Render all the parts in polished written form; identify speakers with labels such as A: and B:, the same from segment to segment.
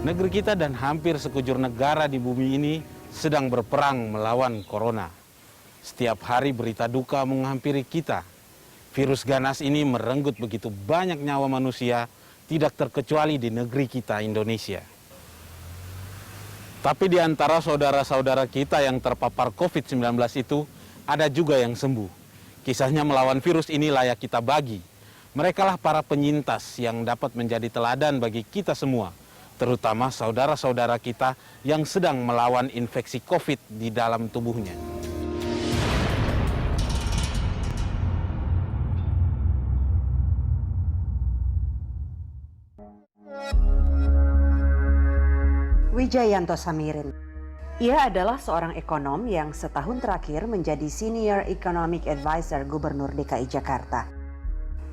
A: Negeri kita dan hampir sekujur negara di bumi ini sedang berperang melawan corona. Setiap hari berita duka menghampiri kita. Virus ganas ini merenggut begitu banyak nyawa manusia, tidak terkecuali di negeri kita, Indonesia. Tapi di antara saudara-saudara kita yang terpapar COVID-19 itu, ada juga yang sembuh. Kisahnya melawan virus ini layak kita bagi. Merekalah para penyintas yang dapat menjadi teladan bagi kita semua, terutama saudara-saudara kita yang sedang melawan infeksi COVID di dalam tubuhnya.
B: Wijayanto Samirin. Ia adalah seorang ekonom yang setahun terakhir menjadi Senior Economic Advisor Gubernur DKI Jakarta.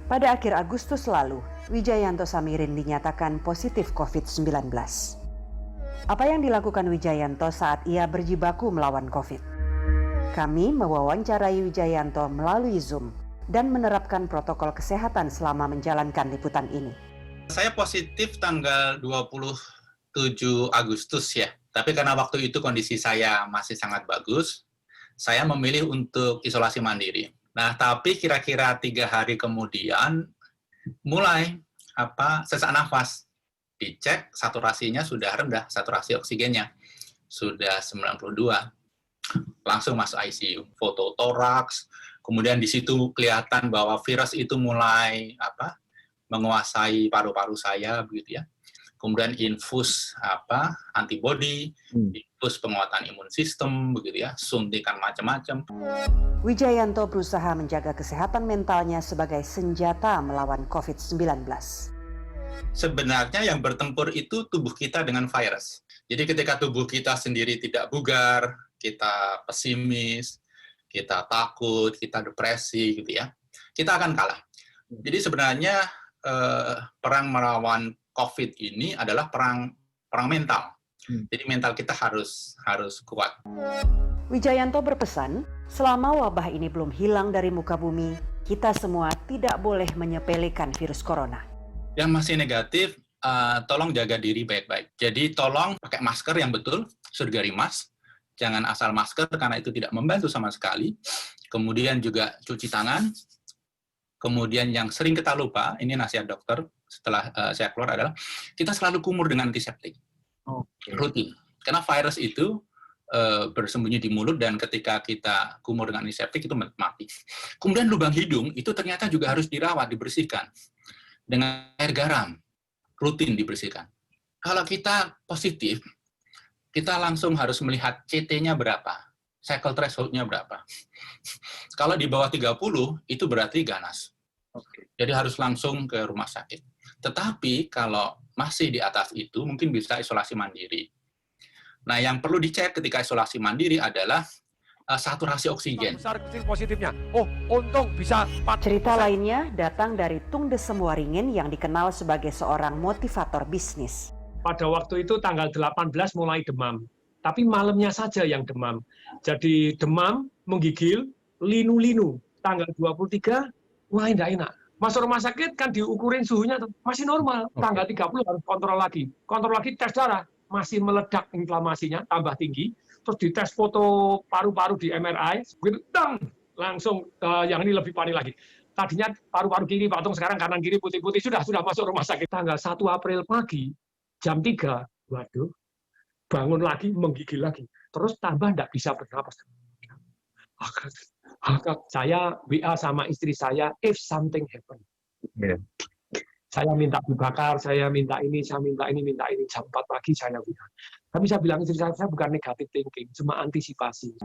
B: Pada akhir Agustus lalu, Wijayanto Samirin dinyatakan positif COVID-19. Apa yang dilakukan Wijayanto saat ia berjibaku melawan COVID? Kami mewawancarai Wijayanto melalui Zoom dan menerapkan protokol kesehatan selama menjalankan liputan ini.
C: Saya positif tanggal 27 Agustus ya. Tapi karena waktu itu kondisi saya masih sangat bagus, saya memilih untuk isolasi mandiri. Nah, tapi kira-kira 3 hari kemudian mulai sesak nafas. Dicek saturasinya sudah rendah, saturasi oksigennya sudah 92. Langsung masuk ICU, foto toraks, kemudian di situ kelihatan bahwa virus itu mulai menguasai paru-paru saya begitu ya. Kemudian infus antibodi, infus penguatan imun sistem begitu ya, suntikan macam-macam.
B: Wijayanto berusaha menjaga kesehatan mentalnya sebagai senjata melawan COVID-19.
C: Sebenarnya yang bertempur itu tubuh kita dengan virus. Jadi ketika tubuh kita sendiri tidak bugar, kita pesimis, kita takut, kita depresi gitu ya, kita akan kalah. Jadi sebenarnya perang melawan COVID ini adalah perang mental. Jadi mental kita harus kuat.
B: Wijayanto berpesan, selama wabah ini belum hilang dari muka bumi, kita semua tidak boleh menyepelekan virus corona.
C: Yang masih negatif, tolong jaga diri baik-baik. Jadi tolong pakai masker yang betul, surgery mask. Jangan asal masker karena itu tidak membantu sama sekali. Kemudian juga cuci tangan. Kemudian yang sering kita lupa, ini nasihat dokter setelah saya keluar adalah, kita selalu kumur dengan antiseptik. Rutin. Karena virus itu bersembunyi di mulut dan ketika kita kumur dengan antiseptik itu mati. Kemudian lubang hidung itu ternyata juga harus dirawat, dibersihkan. Dengan air garam, rutin dibersihkan. Kalau kita positif, kita langsung harus melihat CT-nya berapa. Cycle threshold-nya berapa. Kalau di bawah 30, itu berarti ganas. Jadi harus langsung ke rumah sakit. Tetapi kalau masih di atas itu, mungkin bisa isolasi mandiri. Nah, yang perlu dicek ketika isolasi mandiri adalah saturasi oksigen.
D: Besar kecil positifnya. Oh, untung bisa 4%.
B: Cerita lainnya datang dari Tung Desem Waringin yang dikenal sebagai seorang motivator bisnis.
E: Pada waktu itu tanggal 18 mulai demam. Tapi malamnya saja yang demam. Jadi demam, menggigil, linu-linu. Tanggal 23, wah tidak enak. Masuk rumah sakit kan diukurin suhunya masih normal. Tanggal 30 harus kontrol lagi. Kontrol lagi tes darah, masih meledak inflamasinya, tambah tinggi. Terus dites foto paru-paru di MRI, begitu, langsung yang ini lebih panik lagi. Tadinya paru-paru kiri patung, sekarang kanan kiri putih-putih, sudah masuk rumah sakit. Tanggal 1 April pagi, jam 3, waduh, bangun lagi, menggigil lagi. Terus tambah tidak bisa bernapas. Saya WA sama istri saya, if something happen. Saya minta dibakar, saya minta ini, jam 4 pagi saya WA. Tapi saya bilang istri saya bukan negative thinking, cuma antisipasi.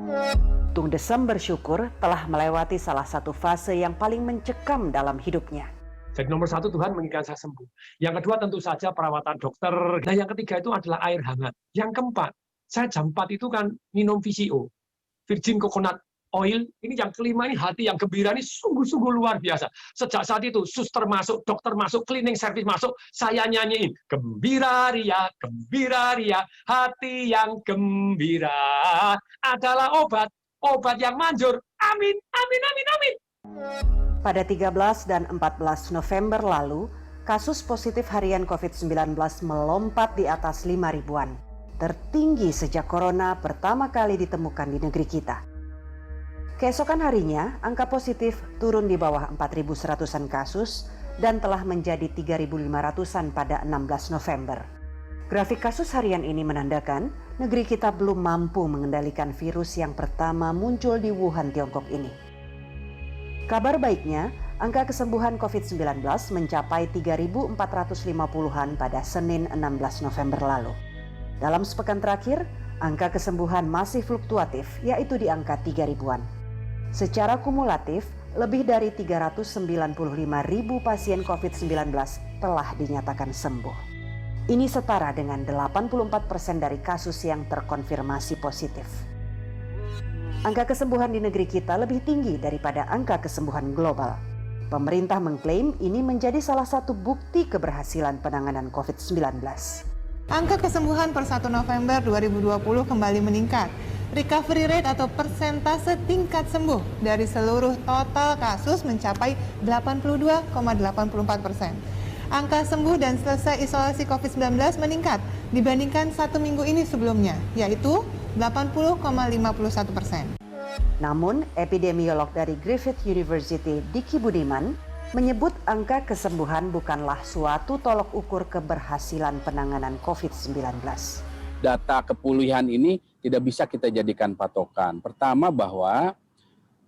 B: Tung Desem bersyukur telah melewati salah satu fase yang paling mencekam dalam hidupnya.
E: Jadi nomor 1 Tuhan menginginkan saya sembuh. Yang kedua tentu saja perawatan dokter. Nah yang ketiga itu adalah air hangat. Yang keempat, saya jam 4 itu kan minum VCO, Virgin Coconut Oil. Ini yang kelima, ini hati yang gembira, ini sungguh-sungguh luar biasa. Sejak saat itu suster masuk, dokter masuk, cleaning service masuk, saya nyanyiin gembira ria, hati yang gembira adalah obat yang manjur. Amin, amin, amin, amin.
B: Pada 13 dan 14 November lalu, kasus positif harian COVID-19 melompat di atas 5 ribuan, tertinggi sejak corona pertama kali ditemukan di negeri kita. Keesokan harinya, angka positif turun di bawah 4.100-an kasus dan telah menjadi 3.500-an pada 16 November. Grafik kasus harian ini menandakan negeri kita belum mampu mengendalikan virus yang pertama muncul di Wuhan, Tiongkok ini. Kabar baiknya, angka kesembuhan COVID-19 mencapai 3.450-an pada Senin 16 November lalu. Dalam sepekan terakhir, angka kesembuhan masih fluktuatif, yaitu di angka 3 ribuan. Secara kumulatif, lebih dari 395.000 pasien COVID-19 telah dinyatakan sembuh. Ini setara dengan 84% dari kasus yang terkonfirmasi positif. Angka kesembuhan di negeri kita lebih tinggi daripada angka kesembuhan global. Pemerintah mengklaim ini menjadi salah satu bukti keberhasilan penanganan COVID-19.
F: Angka kesembuhan per 1 November 2020 kembali meningkat. Recovery rate atau persentase tingkat sembuh dari seluruh total kasus mencapai 82,84%. Angka sembuh dan selesai isolasi COVID-19 meningkat dibandingkan 1 minggu ini sebelumnya, yaitu 80,51%.
B: Namun, epidemiolog dari Griffith University, Diki Budiman, menyebut angka kesembuhan bukanlah suatu tolok ukur keberhasilan penanganan COVID-19.
G: Data kepulihan ini tidak bisa kita jadikan patokan. Pertama bahwa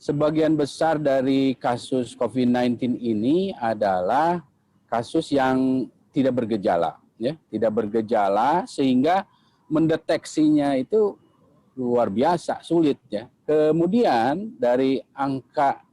G: sebagian besar dari kasus COVID-19 ini adalah kasus yang tidak bergejala, ya, tidak bergejala sehingga mendeteksinya itu luar biasa sulit, ya. Kemudian dari angka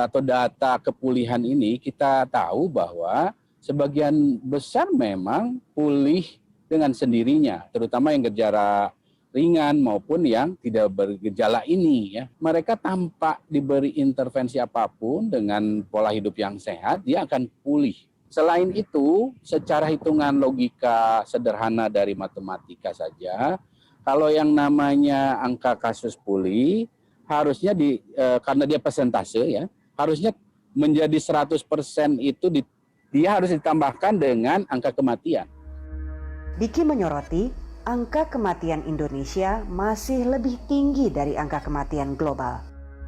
G: atau data kepulihan ini kita tahu bahwa sebagian besar memang pulih dengan sendirinya, terutama yang gejala ringan maupun yang tidak bergejala ini, ya. Mereka tanpa diberi intervensi apapun dengan pola hidup yang sehat, dia akan pulih. Selain itu, secara hitungan logika sederhana dari matematika saja, kalau yang namanya angka kasus pulih harusnya karena dia persentase, ya, harusnya menjadi 100% itu dia harus ditambahkan dengan angka kematian.
B: Diki menyoroti, angka kematian Indonesia masih lebih tinggi dari angka kematian global.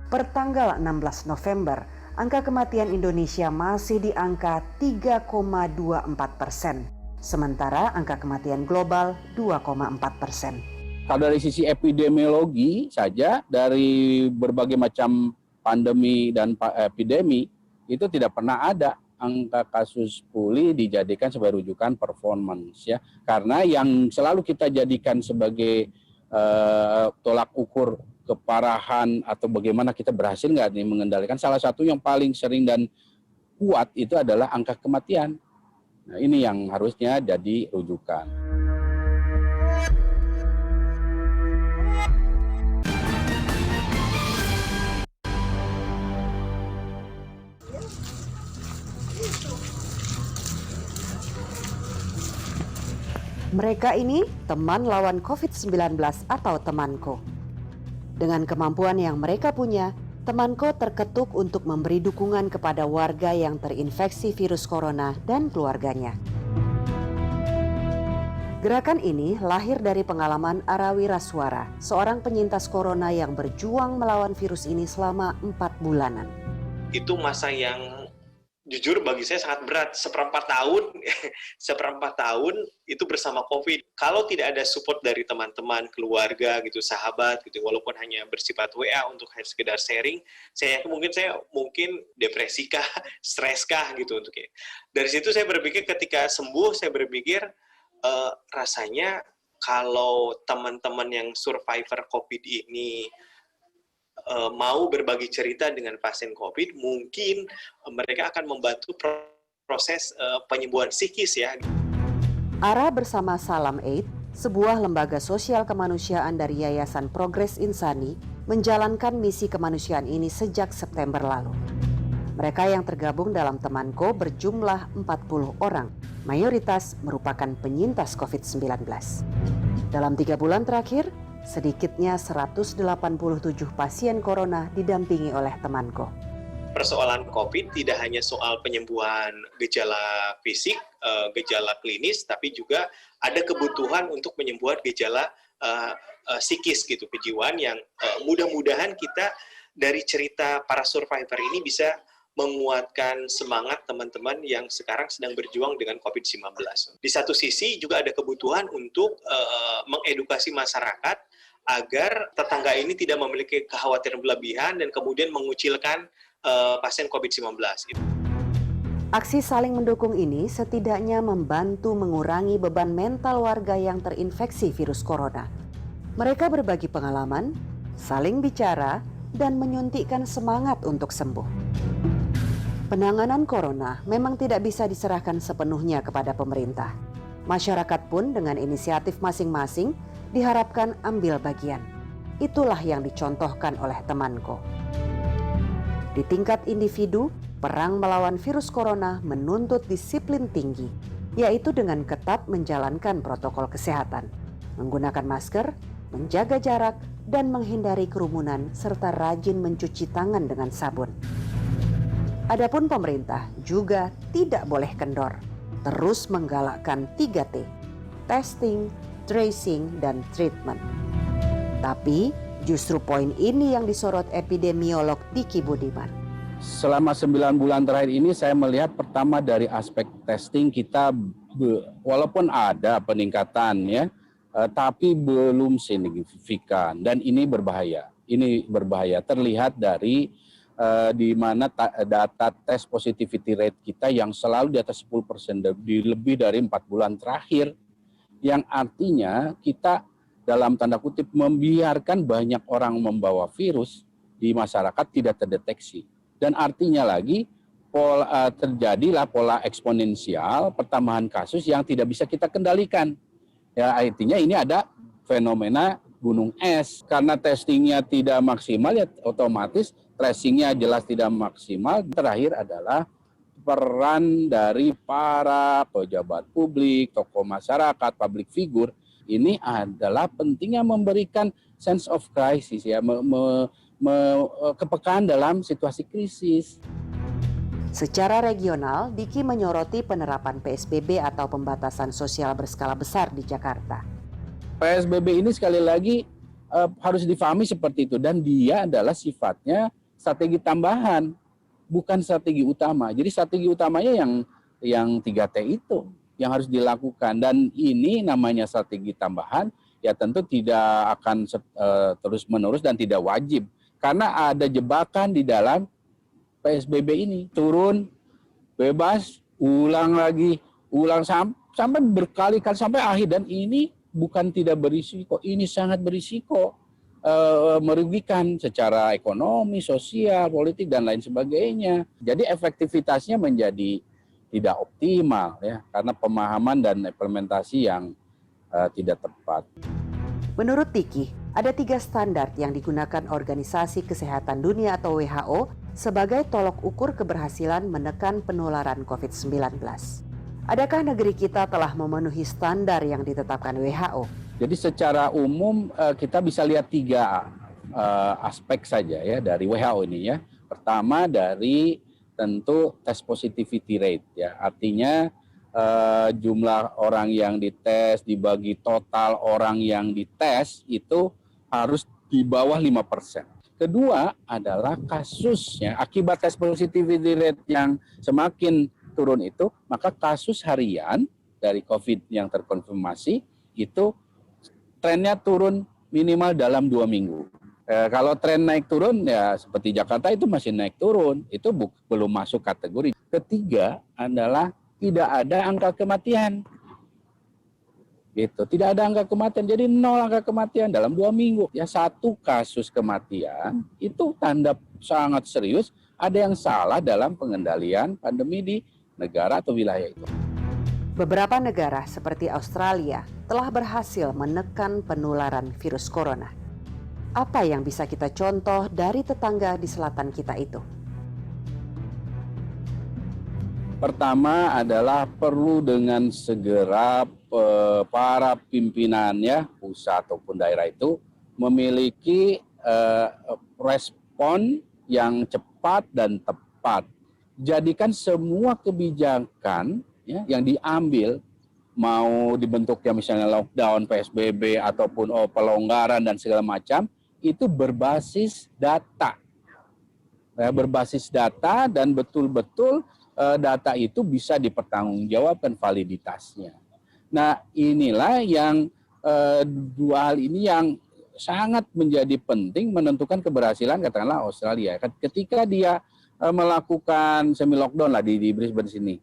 B: Per tanggal 16 November, angka kematian Indonesia masih di angka 3,24%, sementara angka kematian global 2,4%.
G: Kalau dari sisi epidemiologi saja, dari berbagai macam pandemi dan epidemi, itu tidak pernah ada angka kasus pulih dijadikan sebagai rujukan performance, ya. Karena yang selalu kita jadikan sebagai tolak ukur keparahan atau bagaimana kita berhasil nggak nih mengendalikan, salah satu yang paling sering dan kuat itu adalah angka kematian. Nah, ini yang harusnya jadi rujukan.
B: Mereka ini teman lawan COVID-19 atau Temanko. Dengan kemampuan yang mereka punya, Temanko terketuk untuk memberi dukungan kepada warga yang terinfeksi virus corona dan keluarganya. Gerakan ini lahir dari pengalaman Arawi Raswara, seorang penyintas corona yang berjuang melawan virus ini selama 4 bulanan.
H: Itu masa yang jujur bagi saya sangat berat. Seperempat tahun itu bersama COVID. Kalau tidak ada support dari teman-teman, keluarga gitu, sahabat gitu, walaupun hanya bersifat WA untuk sekedar sharing, saya mungkin depresi kah, stres kah gitu untuk ya. Dari situ saya berpikir ketika sembuh, saya berpikir rasanya kalau teman-teman yang survivor COVID ini mau berbagi cerita dengan pasien COVID, mungkin mereka akan membantu proses penyembuhan psikis, ya.
B: ARA bersama Salam Aid, sebuah lembaga sosial kemanusiaan dari Yayasan Progres Insani, menjalankan misi kemanusiaan ini sejak September lalu. Mereka yang tergabung dalam Temanko berjumlah 40 orang, mayoritas merupakan penyintas COVID-19. Dalam 3 bulan terakhir, sedikitnya 187 pasien corona didampingi oleh Temanko.
H: persoalan COVID tidak hanya soal penyembuhan gejala fisik, gejala klinis, tapi juga ada kebutuhan untuk penyembuhan gejala psikis gitu, kejiwaan yang mudah-mudahan kita dari cerita para survivor ini bisa menguatkan semangat teman-teman yang sekarang sedang berjuang dengan COVID-19. Di satu sisi juga ada kebutuhan untuk mengedukasi masyarakat agar tetangga ini tidak memiliki kekhawatiran berlebihan dan kemudian mengucilkan pasien COVID-19.
B: Aksi saling mendukung ini setidaknya membantu mengurangi beban mental warga yang terinfeksi virus corona. Mereka berbagi pengalaman, saling bicara, dan menyuntikkan semangat untuk sembuh. Penanganan corona memang tidak bisa diserahkan sepenuhnya kepada pemerintah. Masyarakat pun dengan inisiatif masing-masing diharapkan ambil bagian. Itulah yang dicontohkan oleh temanku. Di tingkat individu, perang melawan virus corona menuntut disiplin tinggi, yaitu dengan ketat menjalankan protokol kesehatan, menggunakan masker, menjaga jarak, dan menghindari kerumunan, serta rajin mencuci tangan dengan sabun. Adapun pemerintah juga tidak boleh kendor, terus menggalakkan 3T, testing, tracing, dan treatment. Tapi justru poin ini yang disorot epidemiolog Diki Budiman.
G: Selama 9 bulan terakhir ini saya melihat pertama dari aspek testing kita walaupun ada peningkatan ya, tapi belum signifikan dan ini berbahaya. Ini berbahaya terlihat dari di mana data tes positivity rate kita yang selalu di atas 10% di lebih dari 4 bulan terakhir, yang artinya kita dalam tanda kutip membiarkan banyak orang membawa virus di masyarakat tidak terdeteksi. Dan artinya lagi terjadilah pola eksponensial pertambahan kasus yang tidak bisa kita kendalikan. Ya, artinya ini ada fenomena gunung es. Karena testingnya tidak maksimal, ya otomatis tracingnya jelas tidak maksimal. Terakhir adalah peran dari para pejabat publik, tokoh masyarakat, public figure. Ini adalah pentingnya memberikan sense of crisis, ya, kepekaan dalam situasi krisis.
B: Secara regional, Diki menyoroti penerapan PSBB atau pembatasan sosial berskala besar di Jakarta.
G: PSBB ini sekali lagi harus difahami seperti itu, dan dia adalah sifatnya strategi tambahan, bukan strategi utama. Jadi strategi utamanya yang 3T itu yang harus dilakukan, dan ini namanya strategi tambahan, ya tentu tidak akan terus-menerus dan tidak wajib. Karena ada jebakan di dalam PSBB ini. Turun, bebas, ulang lagi, sampai berkali-kali, sampai akhir. Dan ini bukan tidak berisiko, ini sangat berisiko. Merugikan secara ekonomi, sosial, politik, dan lain sebagainya. Jadi efektivitasnya menjadi tidak optimal, ya, karena pemahaman dan implementasi yang tidak tepat.
B: Menurut Diki, ada 3 standar yang digunakan Organisasi Kesehatan Dunia atau WHO sebagai tolok ukur keberhasilan menekan penularan COVID-19. Adakah negeri kita telah memenuhi standar yang ditetapkan WHO?
G: Jadi secara umum kita bisa lihat 3 aspek saja ya dari WHO ini, ya. Pertama dari tentu test positivity rate, ya. Artinya jumlah orang yang dites dibagi total orang yang dites itu harus di bawah 5%. Kedua adalah kasusnya, akibat test positivity rate yang semakin turun itu, maka kasus harian dari COVID yang terkonfirmasi itu trennya turun minimal dalam 2 minggu. Kalau tren naik turun, ya seperti Jakarta itu masih naik turun, itu belum masuk kategori. Ketiga adalah tidak ada angka kematian. Gitu. Tidak ada angka kematian, jadi 0 angka kematian dalam 2 minggu. Ya, 1 kasus kematian itu tanda sangat serius ada yang salah dalam pengendalian pandemi di negara atau wilayah itu.
B: Beberapa negara seperti Australia telah berhasil menekan penularan virus corona. Apa yang bisa kita contoh dari tetangga di selatan kita itu?
G: Pertama adalah perlu dengan segera para pimpinannya, pusat ataupun daerah itu memiliki respon yang cepat dan tepat tepat. Jadikan semua kebijakan ya, yang diambil, mau dibentuknya misalnya lockdown, PSBB, ataupun pelonggaran dan segala macam, itu berbasis data. Berbasis data dan betul-betul data itu bisa dipertanggungjawabkan validitasnya. Nah, inilah yang dua hal ini yang sangat menjadi penting menentukan keberhasilan katakanlah Australia. Ketika dia melakukan semi lockdown lah di Brisbane sini,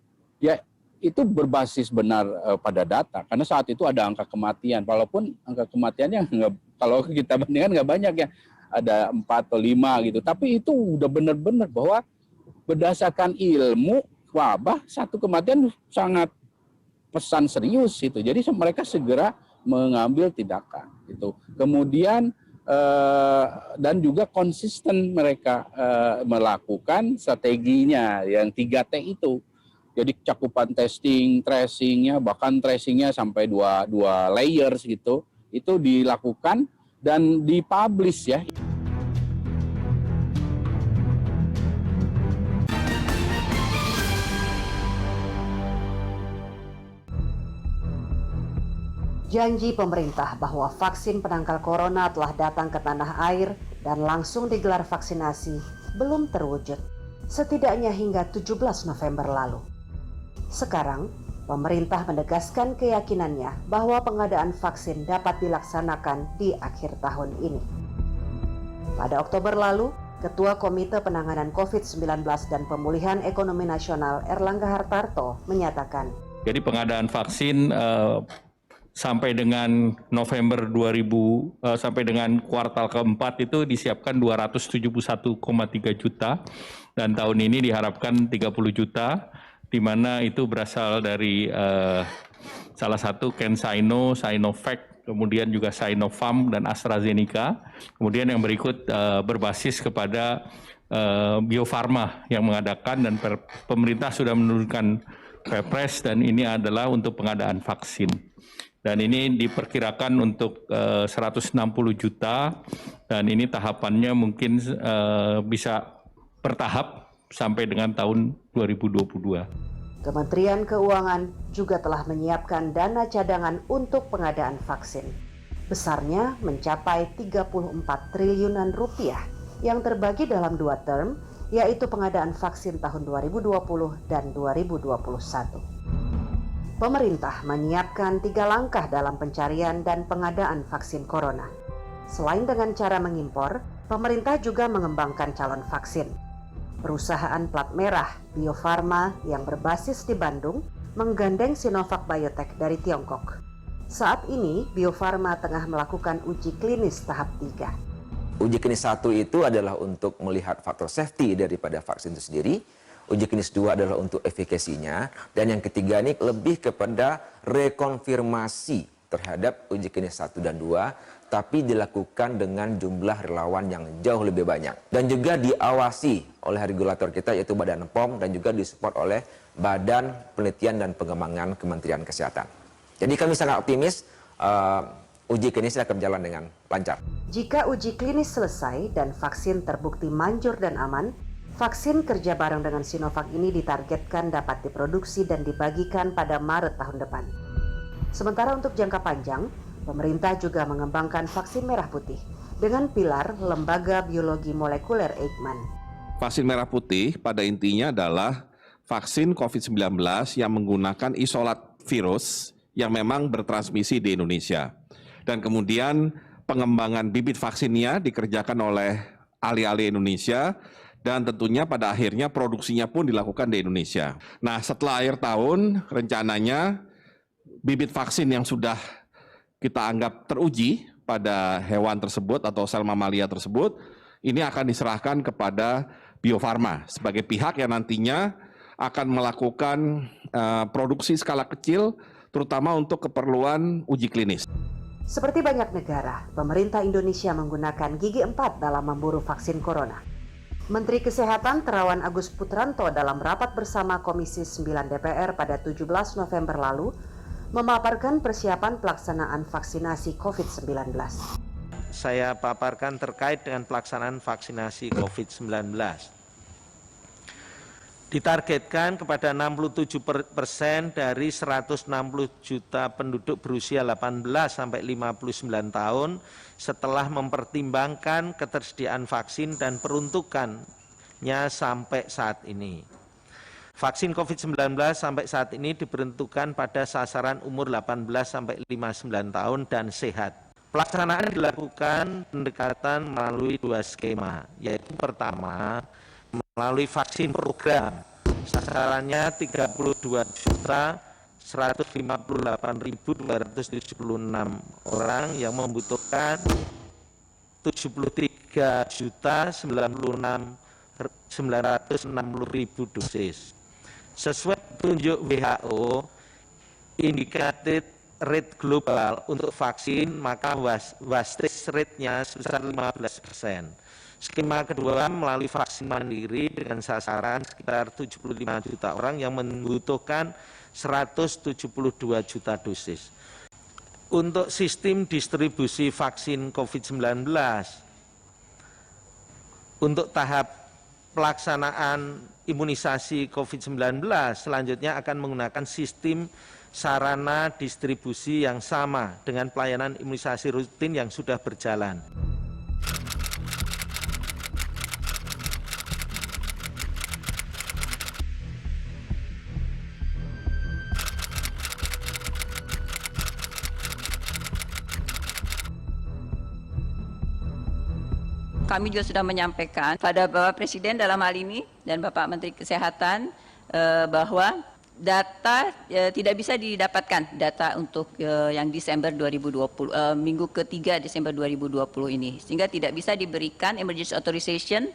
G: ya itu berbasis benar pada data, karena saat itu ada angka kematian, walaupun angka kematiannya kalau kita bandingkan nggak banyak ya, ada 4 atau 5 gitu, tapi itu udah benar-benar bahwa berdasarkan ilmu wabah satu kematian sangat pesan serius itu. Jadi mereka segera mengambil tindakan itu. Kemudian dan juga konsisten mereka melakukan strateginya yang 3T itu. Jadi cakupan testing, tracingnya, bahkan tracingnya sampai dua layers gitu, itu dilakukan dan dipublish ya.
B: Janji pemerintah bahwa vaksin penangkal corona telah datang ke tanah air dan langsung digelar vaksinasi belum terwujud, setidaknya hingga 17 November lalu. Sekarang, pemerintah menegaskan keyakinannya bahwa pengadaan vaksin dapat dilaksanakan di akhir tahun ini. Pada Oktober lalu, Ketua Komite Penanganan COVID-19 dan Pemulihan Ekonomi Nasional Erlangga Hartarto menyatakan,
I: jadi pengadaan vaksin sampai dengan November sampai dengan kuartal keempat itu disiapkan 271,3 juta dan tahun ini diharapkan 30 juta, di mana itu berasal dari salah satu CanSino, Sinovac, kemudian juga Sinopharm dan AstraZeneca. Kemudian yang berikut berbasis kepada Bio Farma yang mengadakan, dan pemerintah sudah menurunkan Perpres, dan ini adalah untuk pengadaan vaksin. Dan ini diperkirakan untuk 160 juta, dan ini tahapannya mungkin bisa bertahap sampai dengan tahun 2022.
B: Kementerian Keuangan juga telah menyiapkan dana cadangan untuk pengadaan vaksin. Besarnya mencapai 34 triliunan rupiah yang terbagi dalam 2 term, yaitu pengadaan vaksin tahun 2020 dan 2021. Pemerintah menyiapkan 3 langkah dalam pencarian dan pengadaan vaksin corona. Selain dengan cara mengimpor, pemerintah juga mengembangkan calon vaksin. Perusahaan plat merah Bio Farma yang berbasis di Bandung menggandeng Sinovac Biotech dari Tiongkok. Saat ini, Bio Farma tengah melakukan uji klinis tahap 3.
J: Uji klinis 1 itu adalah untuk melihat faktor safety daripada vaksin itu sendiri. Uji klinis 2 adalah untuk efikasinya, dan yang ketiga ini lebih kepada rekonfirmasi terhadap uji klinis 1 dan 2, tapi dilakukan dengan jumlah relawan yang jauh lebih banyak. Dan juga diawasi oleh regulator kita, yaitu Badan POM, dan juga disupport oleh Badan Penelitian dan Pengembangan Kementerian Kesehatan. Jadi kami sangat optimis uji klinis akan berjalan dengan lancar.
B: Jika uji klinis selesai dan vaksin terbukti manjur dan aman, vaksin kerja bareng dengan Sinovac ini ditargetkan dapat diproduksi dan dibagikan pada Maret tahun depan. Sementara untuk jangka panjang, pemerintah juga mengembangkan vaksin merah putih dengan pilar Lembaga Biologi Molekuler Eijkman.
K: Vaksin merah putih pada intinya adalah vaksin COVID-19 yang menggunakan isolat virus yang memang bertransmisi di Indonesia. Dan kemudian pengembangan bibit vaksinnya dikerjakan oleh ahli-ahli Indonesia, dan tentunya pada akhirnya produksinya pun dilakukan di Indonesia. Nah, setelah akhir tahun rencananya bibit vaksin yang sudah kita anggap teruji pada hewan tersebut atau sel mamalia tersebut, ini akan diserahkan kepada Bio Farma sebagai pihak yang nantinya akan melakukan produksi skala kecil, terutama untuk keperluan uji klinis.
B: Seperti banyak negara, pemerintah Indonesia menggunakan gigi 4 dalam memburu vaksin corona. Menteri Kesehatan Terawan Agus Putranto dalam rapat bersama Komisi 9 DPR pada 17 November lalu memaparkan persiapan pelaksanaan vaksinasi COVID-19.
L: Saya paparkan terkait dengan pelaksanaan vaksinasi COVID-19. ditargetkan kepada 67% dari 160 juta penduduk berusia 18 sampai 59 tahun setelah mempertimbangkan ketersediaan vaksin dan peruntukannya sampai saat ini. Vaksin COVID-19 sampai saat ini diperuntukkan pada sasaran umur 18 sampai 59 tahun dan sehat. Pelaksanaan dilakukan pendekatan melalui 2 skema, yaitu pertama, melalui vaksin program, sasarannya 32.158.276 orang yang membutuhkan 73.096.960.000 dosis. Sesuai petunjuk WHO, indicated rate global untuk vaksin, maka wastage rate-nya sebesar 15%. Skema kedua melalui vaksin mandiri dengan sasaran sekitar 75 juta orang yang membutuhkan 172 juta dosis. Untuk sistem distribusi vaksin COVID-19, untuk tahap pelaksanaan imunisasi COVID-19 selanjutnya akan menggunakan sistem sarana distribusi yang sama dengan pelayanan imunisasi rutin yang sudah berjalan.
M: Kami juga sudah menyampaikan pada Bapak Presiden dalam hal ini dan Bapak Menteri Kesehatan bahwa data tidak bisa didapatkan data untuk yang Desember 2020 minggu ketiga Desember 2020 ini, sehingga tidak bisa diberikan emergency authorization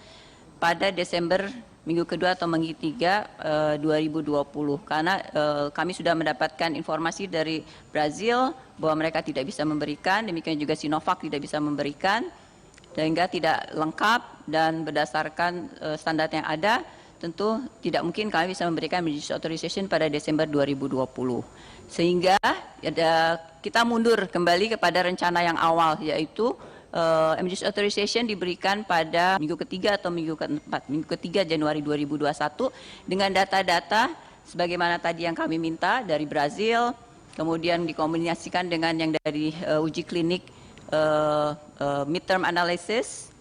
M: pada Desember minggu kedua atau minggu ketiga 2020 karena kami sudah mendapatkan informasi dari Brazil bahwa mereka tidak bisa memberikan, demikian juga Sinovac tidak bisa memberikan, sehingga tidak lengkap dan berdasarkan standar yang ada, tentu tidak mungkin kami bisa memberikan emergency authorization pada Desember 2020. Sehingga kita mundur kembali kepada rencana yang awal, yaitu emergency authorization diberikan pada minggu ketiga atau minggu keempat, minggu ketiga Januari 2021 dengan data-data sebagaimana tadi yang kami minta dari Brazil, kemudian dikombinasikan dengan yang dari uji klinik midterm analysis,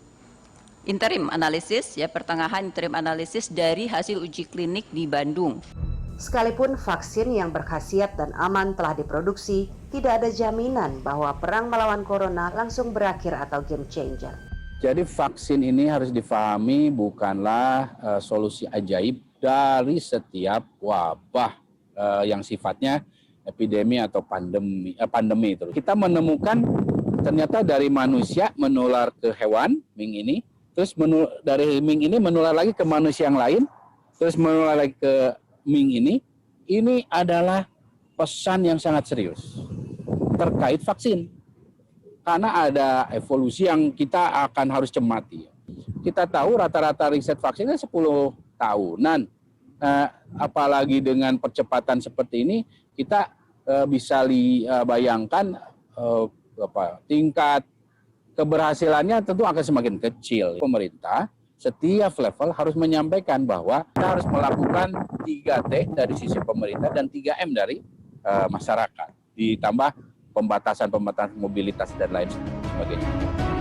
M: interim analysis, ya pertengahan interim analysis dari hasil uji klinik di Bandung.
B: Sekalipun vaksin yang berkhasiat dan aman telah diproduksi, tidak ada jaminan bahwa perang melawan corona langsung berakhir atau game changer.
G: Jadi vaksin ini harus difahami bukanlah solusi ajaib dari setiap wabah yang sifatnya epidemi atau pandemi terus. Kita menemukan ternyata dari manusia menular ke hewan, ming ini, terus dari ming ini menular lagi ke manusia yang lain, terus menular lagi ke ming ini adalah pesan yang sangat serius terkait vaksin. Karena ada evolusi yang kita akan harus cermati. Kita tahu rata-rata riset vaksinnya 10 tahunan. Apalagi dengan percepatan seperti ini, kita bisa bayangkan tingkat keberhasilannya tentu akan semakin kecil. Pemerintah setiap level harus menyampaikan bahwa kita harus melakukan 3T dari sisi pemerintah dan 3M dari masyarakat. Ditambah pembatasan mobilitas dan lain sebagainya.